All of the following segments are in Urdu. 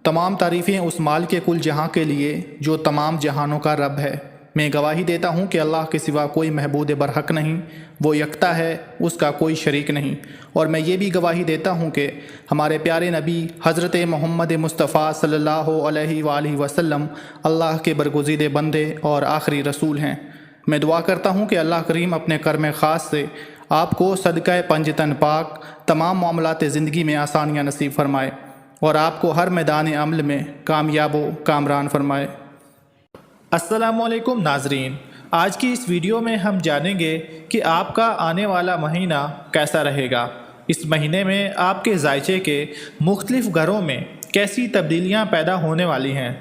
تمام تعریفیں اس مال کے کل جہاں کے لیے جو تمام جہانوں کا رب ہے۔ میں گواہی دیتا ہوں کہ اللہ کے سوا کوئی معبود برحق نہیں، وہ یکتا ہے، اس کا کوئی شریک نہیں۔ اور میں یہ بھی گواہی دیتا ہوں کہ ہمارے پیارے نبی حضرت محمد مصطفیٰ صلی اللہ علیہ وآلہ وسلم اللہ کے برگزیدہ بندے اور آخری رسول ہیں۔ میں دعا کرتا ہوں کہ اللہ کریم اپنے کرم خاص سے آپ کو صدقہ پنجتن پاک تمام معاملات زندگی میں آسانیاں نصیب فرمائے اور آپ کو ہر میدان عمل میں کامیاب و کامران فرمائے۔ السلام علیکم ناظرین، آج کی اس ویڈیو میں ہم جانیں گے کہ آپ کا آنے والا مہینہ کیسا رہے گا۔ اس مہینے میں آپ کے ذائچے کے مختلف گھروں میں کیسی تبدیلیاں پیدا ہونے والی ہیں،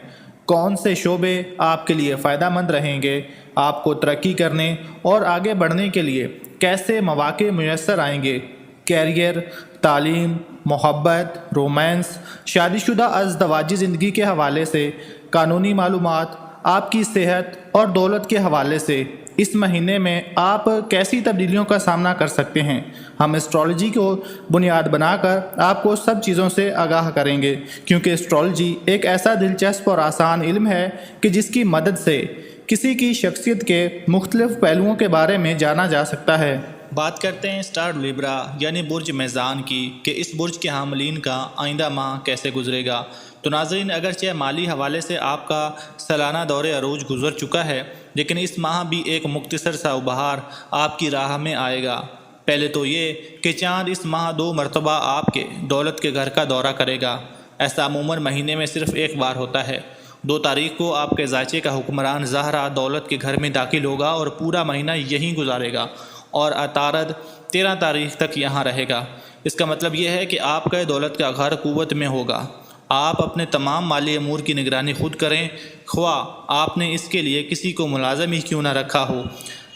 کون سے شعبے آپ کے لیے فائدہ مند رہیں گے، آپ کو ترقی کرنے اور آگے بڑھنے کے لیے کیسے مواقع میسر آئیں گے، کیریئر، تعلیم، محبت، رومانس، شادی شدہ ازدواجی زندگی کے حوالے سے، قانونی معلومات، آپ کی صحت اور دولت کے حوالے سے اس مہینے میں آپ کیسی تبدیلیوں کا سامنا کر سکتے ہیں۔ ہم اسٹرالوجی کو بنیاد بنا کر آپ کو سب چیزوں سے آگاہ کریں گے، کیونکہ اسٹرالوجی ایک ایسا دلچسپ اور آسان علم ہے کہ جس کی مدد سے کسی کی شخصیت کے مختلف پہلوؤں کے بارے میں جانا جا سکتا ہے۔ بات کرتے ہیں سٹار لیبرا یعنی برج میزان کی کہ اس برج کے حاملین کا آئندہ ماہ کیسے گزرے گا۔ تو ناظرین، اگرچہ مالی حوالے سے آپ کا سالانہ دور عروج گزر چکا ہے، لیکن اس ماہ بھی ایک مختصر سا بہار آپ کی راہ میں آئے گا۔ پہلے تو یہ کہ چاند اس ماہ 2 مرتبہ آپ کے دولت کے گھر کا دورہ کرے گا۔ ایسا عموماً مہینے میں صرف ایک بار ہوتا ہے۔ 2 تاریخ کو آپ کے ذائچے کا حکمران زہرہ دولت کے گھر میں داخل ہوگا اور پورا مہینہ یہیں گزارے گا، اور عطارد 13 تاریخ تک یہاں رہے گا۔ اس کا مطلب یہ ہے کہ آپ کا دولت کا گھر قوت میں ہوگا۔ آپ اپنے تمام مالی امور کی نگرانی خود کریں، خواہ آپ نے اس کے لیے کسی کو ملازم ہی کیوں نہ رکھا ہو۔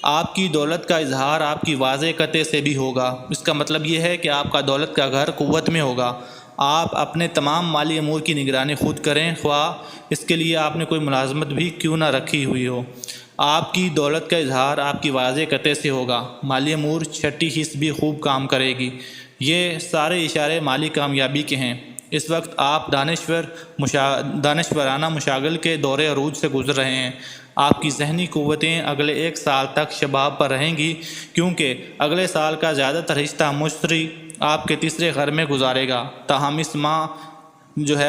آپ کی دولت کا اظہار آپ کی واضح قطع سے بھی ہوگا۔ اس کا مطلب یہ ہے کہ آپ کا دولت کا گھر قوت میں ہوگا۔ آپ اپنے تمام مالی امور کی نگرانی خود کریں، خواہ اس کے لیے آپ نے کوئی ملازمت بھی کیوں نہ رکھی ہوئی ہو۔ آپ کی دولت کا اظہار آپ کی واضح قطع سے ہوگا۔ مالی امور چھٹی حص بھی خوب کام کرے گی۔ یہ سارے اشارے مالی کامیابی کے ہیں۔ اس وقت آپ دانشورانہ مشاغل کے دور عروج سے گزر رہے ہیں۔ آپ کی ذہنی قوتیں اگلے 1 سال تک شباب پر رہیں گی، کیونکہ اگلے سال کا زیادہ تر حصہ مشتری آپ کے تیسرے گھر میں گزارے گا۔ تاہم اس ماہ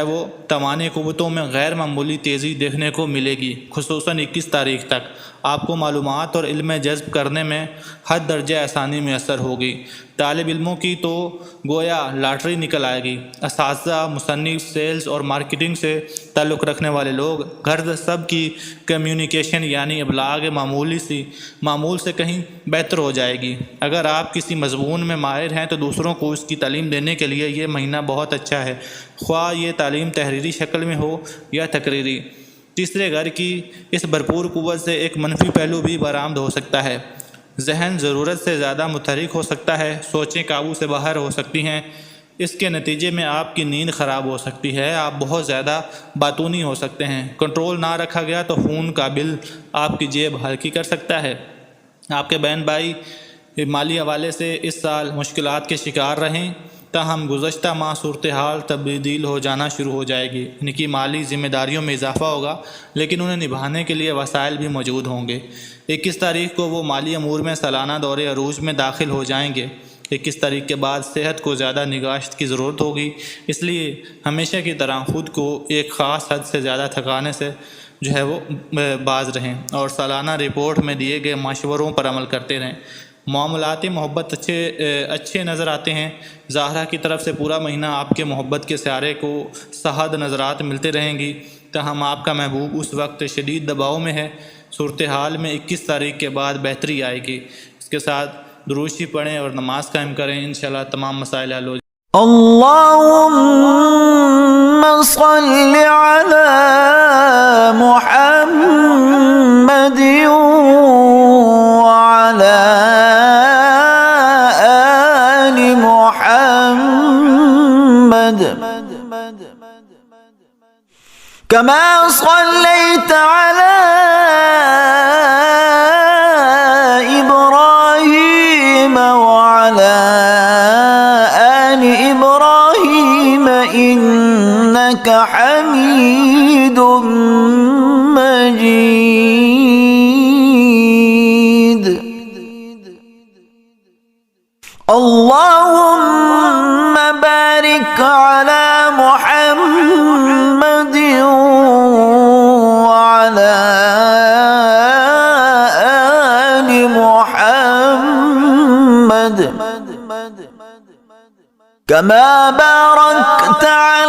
وہ توانائی قوتوں میں غیر معمولی تیزی دیکھنے کو ملے گی، خصوصاً 21 تاریخ تک۔ آپ کو معلومات اور علم جذب کرنے میں حد درجہ آسانی میسر ہوگی۔ طالب علموں کی تو گویا لاٹری نکل آئے گی۔ اساتذہ، مصنف، سیلز اور مارکیٹنگ سے تعلق رکھنے والے لوگ، غرض سب کی کمیونیکیشن یعنی ابلاغ معمول سے کہیں بہتر ہو جائے گی۔ اگر آپ کسی مضمون میں ماہر ہیں تو دوسروں کو اس کی تعلیم دینے کے لیے یہ مہینہ بہت اچھا ہے، خواہ یہ تعلیم تحریری شکل میں ہو یا تقریری۔ تیسرے گھر کی اس بھرپور قوت سے ایک منفی پہلو بھی برآمد ہو سکتا ہے۔ ذہن ضرورت سے زیادہ متحرک ہو سکتا ہے، سوچیں قابو سے باہر ہو سکتی ہیں۔ اس کے نتیجے میں آپ کی نیند خراب ہو سکتی ہے، آپ بہت زیادہ باتونی ہو سکتے ہیں۔ کنٹرول نہ رکھا گیا تو خون کا بل آپ کی جیب ہلکی کر سکتا ہے۔ آپ کے بہن بھائی مالی حوالے سے اس سال مشکلات کے شکار رہیں، تاہم گزشتہ ماہ صورتحال تبدیل ہو جانا شروع ہو جائے گی۔ ان کی مالی ذمہ داریوں میں اضافہ ہوگا، لیکن انہیں نبھانے کے لیے وسائل بھی موجود ہوں گے۔ 21 تاریخ کو وہ مالی امور میں سالانہ دور عروج میں داخل ہو جائیں گے۔ 21 تاریخ کے بعد صحت کو زیادہ نگہداشت کی ضرورت ہوگی، اس لیے ہمیشہ کی طرح خود کو ایک خاص حد سے زیادہ تھکانے سے باز رہیں، اور سالانہ رپورٹ میں دیے گئے مشوروں پر عمل کرتے رہیں۔ معاملاتی محبت اچھے نظر آتے ہیں۔ زہرہ کی طرف سے پورا مہینہ آپ کے محبت کے سیارے کو سہد نظرات ملتے رہیں گی، تاہم آپ کا محبوب اس وقت شدید دباؤ میں ہے۔ صورتحال میں 21 تاریخ کے بعد بہتری آئے گی۔ اس کے ساتھ دروشی پڑھیں اور نماز قائم کریں، انشاءاللہ تمام مسائل حل ہو جائیں۔ اللهم صل على محمد وعلى آل محمد كما صليت على إبراهيم وعلى آل إبراهيم إنك إنك حميد مجيد. اللهم بارك على محمد وعلى آل محمد كما باركت على